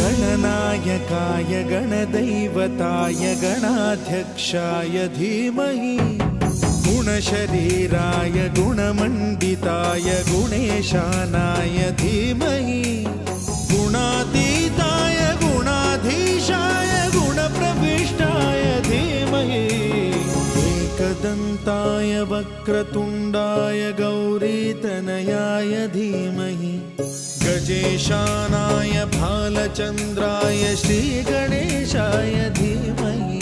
गणनायकाय गणदैवताय गणाध्यक्षाय धीमहि गुणशरीराय गुणमण्डिताय गुणेशानाय धीमहि गुणातीताय गुणाधीशाय गुणप्रविष्टाय धीमहि एकदन्ताय वक्रतुण्डाय गौरीतनयाय धीमहि गजेशानाय भालचन्द्राय श्रीगणेशाय धीमहि